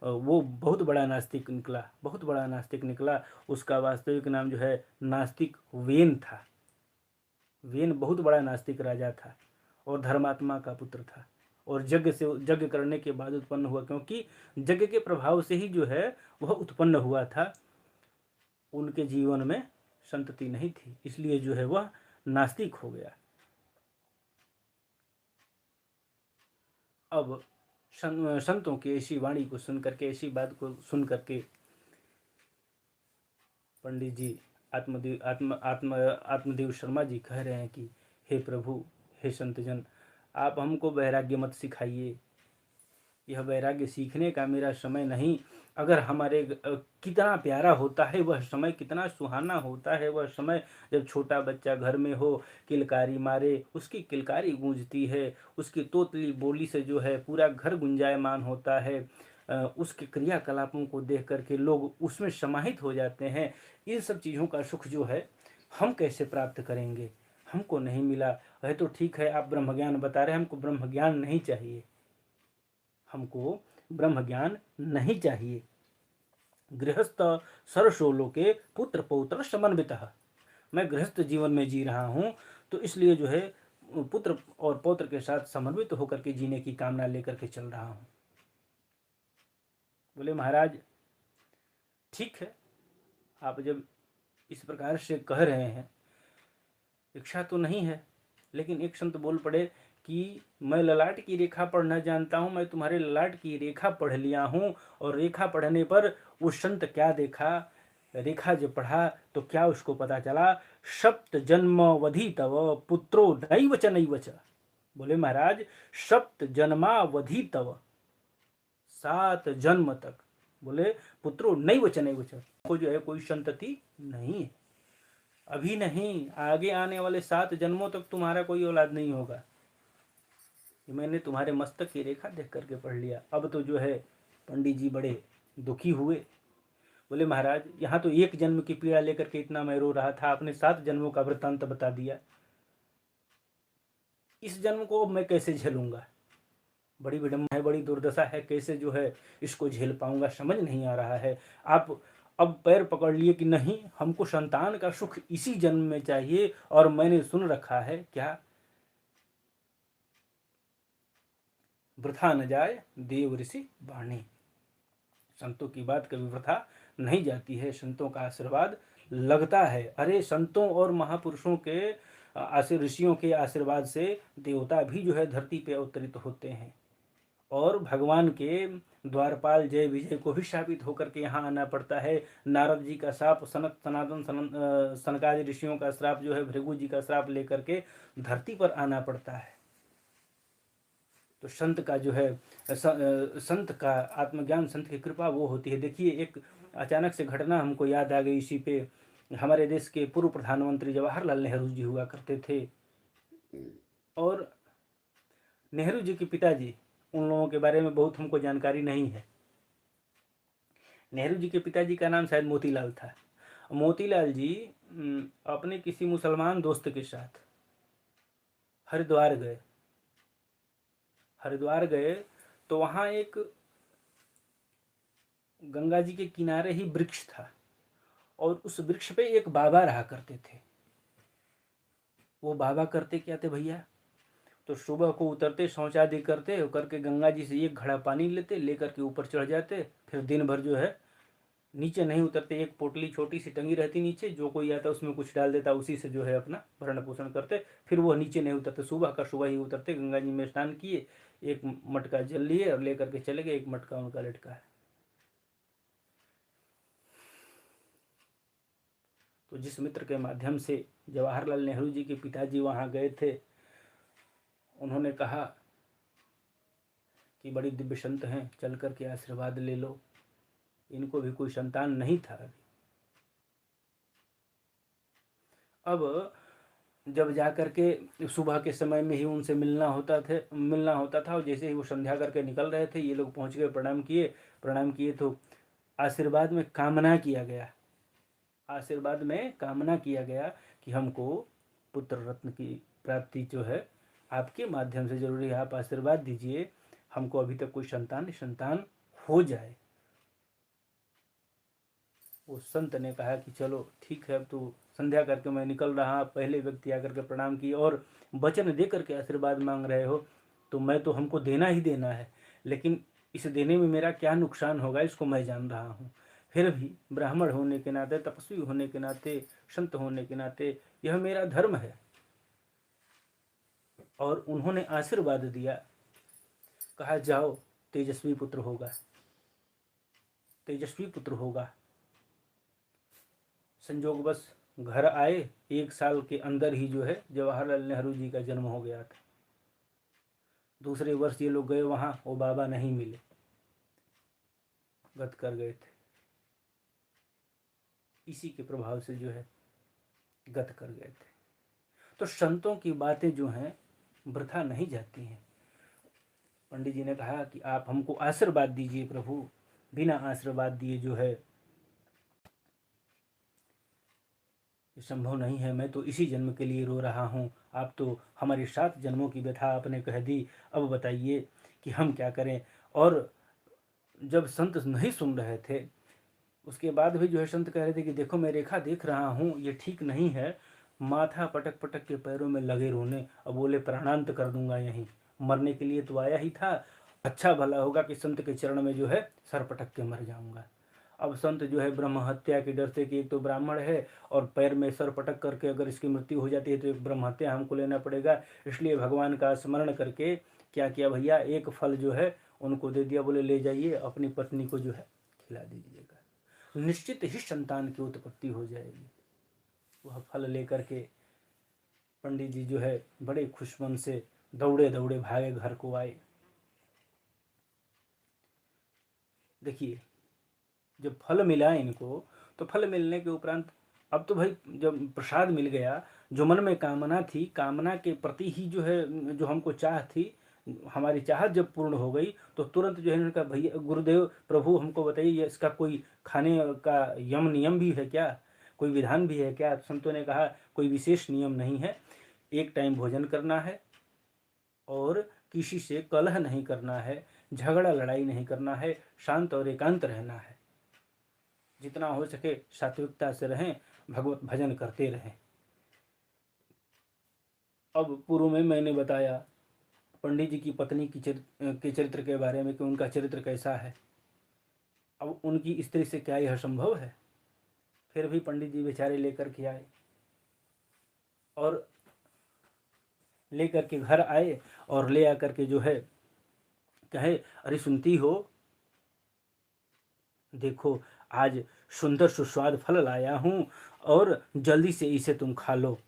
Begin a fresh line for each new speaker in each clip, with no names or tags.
वो बहुत बड़ा नास्तिक निकला, बहुत बड़ा नास्तिक निकला। उसका वास्तविक नाम जो है नास्तिक वेन था। वेन बहुत बड़ा नास्तिक राजा था और धर्मात्मा का पुत्र था, और यज्ञ करने के बाद उत्पन्न हुआ, क्योंकि यज्ञ के प्रभाव से ही जो है वह उत्पन्न हुआ था। उनके जीवन में संतति नहीं थी, इसलिए जो है वह नास्तिक हो गया। अब संतों की ऐसी वाणी को सुन करके, ऐसी बात को सुन करके पंडित जी आत्मदेव शर्मा जी कह रहे हैं कि हे प्रभु, हे संतजन, आप हमको वैराग्य मत सिखाइए। यह वैराग्य सीखने का मेरा समय नहीं। अगर हमारे कितना प्यारा होता है वह समय, कितना सुहाना होता है वह समय, जब छोटा बच्चा घर में हो, किलकारी मारे, उसकी किलकारी गूंजती है, उसकी तोतली बोली से जो है पूरा घर गुंजायमान होता है। उसके क्रियाकलापों को देख करके लोग उसमें समाहित हो जाते हैं। इन सब चीज़ों का सुख जो है हम कैसे प्राप्त करेंगे? हमको नहीं मिला है तो ठीक है, आप ब्रह्म ज्ञान बता रहे हैं, हमको ब्रह्म ज्ञान नहीं चाहिए, हमको ब्रह्म ज्ञान नहीं चाहिए। गृहस्थ सरसोलो के पुत्र पौत्र समन्वितः, मैं गृहस्थ जीवन में जी रहा हूँ, तो इसलिए जो है पुत्र और पौत्र के साथ समन्वित होकर के जीने की कामना लेकर के चल रहा हूँ। बोले महाराज ठीक है, आप जब इस प्रकार से कह रहे हैं, इच्छा तो नहीं है, लेकिन एक संत बोल पड़े कि मैं ललाट की रेखा पढ़ना जानता हूँ, मैं तुम्हारे ललाट की रेखा पढ़ लिया हूँ। और रेखा पढ़ने पर उस संत क्या देखा, रेखा जब पढ़ा तो क्या उसको पता चला, सप्त जन्मावधि तव पुत्रो नैव च नैव च। बोले महाराज सप्त जन्मावधि तव, 7 जन्म तक, बोले पुत्रो नैव च नैव च, को जो है कोई संतति नहीं है, अभी नहीं, आगे आने वाले 7 जन्मों तक तुम्हारा कोई औलाद नहीं होगा। मैंने तुम्हारे मस्तक की रेखा देख करके पढ़ लिया। अब तो जो है पंडित जी बड़े दुखी हुए। बोले महाराज यहाँ तो 1 जन्म की पीड़ा लेकर के इतना मैं रो रहा था, आपने 7 जन्मों का वृत्तांत बता दिया, इस जन्म को अब मैं कैसे झेलूंगा? बड़ी विडम्बना है, बड़ी दुर्दशा है, कैसे जो है इसको झेल पाऊंगा, समझ नहीं आ रहा है। आप अब पैर पकड़ लिए कि नहीं, हमको संतान का सुख इसी जन्म में चाहिए, और मैंने सुन रखा है क्या, वृथा न जाए देव ऋषि वाणी, संतों की बात कभी वृथा नहीं जाती है, संतों का आशीर्वाद लगता है। अरे संतों और महापुरुषों के ऋषियों के आशीर्वाद से देवता भी जो है धरती पे अवतरित होते हैं, और भगवान के द्वारपाल जय विजय को भी शापित होकर के यहाँ आना पड़ता है। नारद जी का श्राप, सनकादि ऋषियों का श्राप जो है, भृगु जी का श्राप लेकर के धरती पर आना पड़ता है। तो संत का जो है संत का आत्मज्ञान, संत की कृपा वो होती है। देखिए एक अचानक से घटना हमको याद आ गई इसी पे। हमारे देश के पूर्व प्रधानमंत्री जवाहरलाल नेहरू जी हुआ करते थे, और नेहरू जी के पिताजी, उन लोगों के बारे में बहुत हमको जानकारी नहीं है। नेहरू जी के पिताजी का नाम शायद मोतीलाल था। मोतीलाल जी अपने किसी मुसलमान दोस्त के साथ हरिद्वार गए। हरिद्वार गए तो वहाँ एक गंगा जी के किनारे ही वृक्ष था, और उस वृक्ष पे एक बाबा रहा करते थे। वो बाबा करते क्या थे भैया, तो सुबह को उतरते, शौचादि करते, करके गंगा जी से 1 घड़ा पानी लेते, लेकर के ऊपर चढ़ जाते, फिर दिन भर जो है नीचे नहीं उतरते। एक पोटली छोटी सी टंगी रहती नीचे, जो कोई आता उसमें कुछ डाल देता, उसी से जो है अपना भरण पोषण करते, फिर वो नीचे नहीं उतरते। सुबह का सुबह ही उतरते, गंगा जी में स्नान किए, 1 मटका जल लिए और लेकर के चले गए, 1 मटका उनका लटका है। तो जिस मित्र के माध्यम से जवाहरलाल नेहरू जी के पिताजी वहाँ गए थे, उन्होंने कहा कि बड़ी दिव्य संत हैं, चल कर के आशीर्वाद ले लो। इनको भी कोई संतान नहीं था अभी। अब जब जा कर के सुबह के समय में ही उनसे मिलना होता था, और जैसे ही वो संध्या करके निकल रहे थे, ये लोग पहुँच गए, प्रणाम किए तो आशीर्वाद में कामना किया गया, आशीर्वाद में कामना किया गया कि हमको पुत्र रत्न की प्राप्ति जो है आपके माध्यम से जरूरी है, आप आशीर्वाद दीजिए, हमको अभी तक कोई संतान हो जाए। उस संत ने कहा कि चलो ठीक है, अब तो संध्या करके मैं निकल रहा, पहले व्यक्ति आकर के प्रणाम किए और वचन दे करके आशीर्वाद मांग रहे हो, तो मैं तो हमको देना ही देना है, लेकिन इस देने में मेरा क्या नुकसान होगा इसको मैं जान रहा हूँ। फिर भी ब्राह्मण होने के नाते, तपस्वी होने के नाते, संत होने के नाते यह मेरा धर्म है। और उन्होंने आशीर्वाद दिया, कहा जाओ तेजस्वी पुत्र होगा, तेजस्वी पुत्र होगा। संजोगवश घर आए, 1 साल के अंदर ही जो है जवाहरलाल नेहरू जी का जन्म हो गया था। दूसरे वर्ष ये लोग गए वहाँ, वो बाबा नहीं मिले, गत कर गए थे। इसी के प्रभाव से जो है गत कर गए थे। तो संतों की बातें जो हैं वृथा नहीं जाती हैं। पंडित जी ने कहा कि आप हमको आशीर्वाद दीजिए प्रभु, बिना आशीर्वाद दिए जो है ये संभव नहीं है, मैं तो इसी जन्म के लिए रो रहा हूँ, आप तो हमारे 7 जन्मों की व्यथा आपने कह दी, अब बताइए कि हम क्या करें। और जब संत नहीं सुन रहे थे, उसके बाद भी जो है संत कह रहे थे कि देखो मैं रेखा देख रहा हूँ, ये ठीक नहीं है, माथा पटक पटक के पैरों में लगे रोने। अब बोले प्राणांत कर दूंगा यहीं, मरने के लिए तो आया ही था, अच्छा भला होगा कि संत के चरण में जो है सर पटक के मर जाऊंगा। अब संत जो है ब्रह्म हत्या के डर से कि एक तो ब्राह्मण है और पैर में सर पटक करके अगर इसकी मृत्यु हो जाती है तो एक ब्रह्म हत्या हमको लेना पड़ेगा, इसलिए भगवान का स्मरण करके क्या किया भैया, एक फल जो है उनको दे दिया, बोले ले जाइए अपनी पत्नी को जो है खिला दीजिएगा, निश्चित ही संतान की उत्पत्ति हो जाएगी। वह फल लेकर के पंडित जी जो है बड़े खुश मन से दौड़े दौड़े भागे घर को आए। देखिए जब फल मिला इनको, तो फल मिलने के उपरांत अब तो भाई जब प्रसाद मिल गया, जो मन में कामना थी, कामना के प्रति ही जो है जो हमको चाह थी, हमारी चाहत जब पूर्ण हो गई तो तुरंत जो है इन्होंने कहा भैया गुरुदेव प्रभु हमको बताइए इसका कोई खाने का यम नियम भी है क्या, कोई विधान भी है क्या। संतों ने कहा कोई विशेष नियम नहीं है, एक टाइम भोजन करना है और किसी से कलह नहीं करना है, झगड़ा लड़ाई नहीं करना है, शांत और एकांत रहना है, जितना हो सके सात्विकता से रहें, भगवत भजन करते रहें। अब पूर्व में मैंने बताया पंडित जी की पत्नी की के चरित्र के बारे में कि उनका चरित्र कैसा है। अब उनकी स्त्री से क्या यह संभव है, फिर भी पंडित जी बेचारे लेकर के आए और लेकर के घर आए और ले आकर के जो है कहे अरे सुनती हो, देखो आज सुंदर सुस्वाद फल लाया हूँ और जल्दी से इसे तुम खा लो,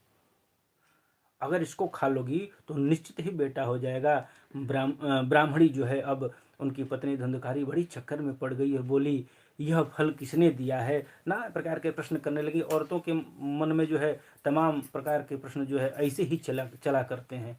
अगर इसको खा लोगी तो निश्चित ही बेटा हो जाएगा। ब्राह्मणी जो है अब उनकी पत्नी धंधकारी बड़ी चक्कर में पड़ गई और बोली यह फल किसने दिया है, नाना प्रकार के प्रश्न करने लगी। औरतों के मन में जो है तमाम प्रकार के प्रश्न जो है ऐसे ही चला करते हैं।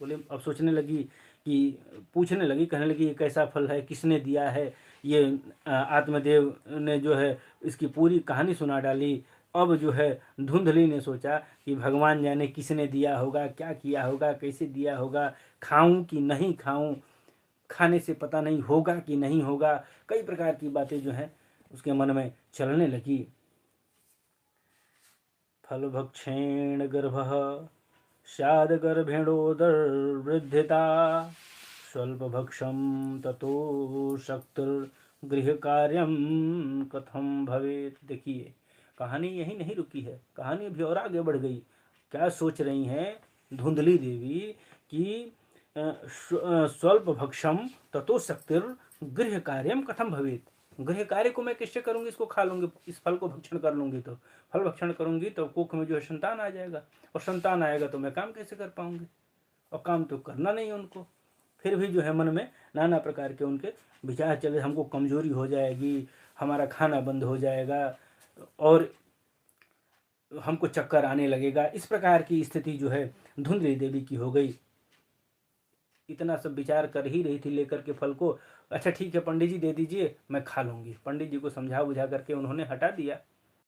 बोले अब सोचने लगी कि पूछने लगी, कहने लगी ये कैसा फल है, किसने दिया है, ये आत्मदेव ने जो है इसकी पूरी कहानी सुना डाली। अब जो है धुंधली ने सोचा कि भगवान जाने किसने दिया होगा, क्या किया होगा, कैसे दिया होगा, खाऊं कि नहीं खाऊं, खाने से पता नहीं होगा कि नहीं होगा, कई प्रकार की बातें जो हैं उसके मन में चलने लगी। फल भक्षेण गर्भ स्याद गर्भेणोदर्वृद्धिता स्वल्पभक्षम ततो शक्तिर्गृह कार्यम कथम भवेत। देखिए कहानी यही नहीं रुकी है, कहानी भी और आगे बढ़ गई। क्या सोच रही हैं धुंधली देवी कि स्वल्प भक्षम ततो शक्तिर्गृह कार्यम कथम भवेत, गृह कार्य को मैं कैसे करूंगी, इसको खा लूंगी, इस फल को भक्षण कर लूंगी, तो फल भक्षण करूंगी तो कुख में जो है संतान आ जाएगा, और संतान आएगा तो मैं काम कैसे कर पाऊंगी, और काम तो करना नहीं उनको। फिर भी जो है मन में नाना प्रकार के उनके विचार चले, हमको कमजोरी हो जाएगी, हमारा खाना बंद हो जाएगा और हमको चक्कर आने लगेगा। इस प्रकार की स्थिति जो है धुंधली देवी की हो गई। इतना सब विचार कर ही रही थी लेकर के फल को, अच्छा ठीक है पंडित जी दे दीजिए मैं खा लूंगी। पंडित जी को समझा बुझा करके उन्होंने हटा दिया।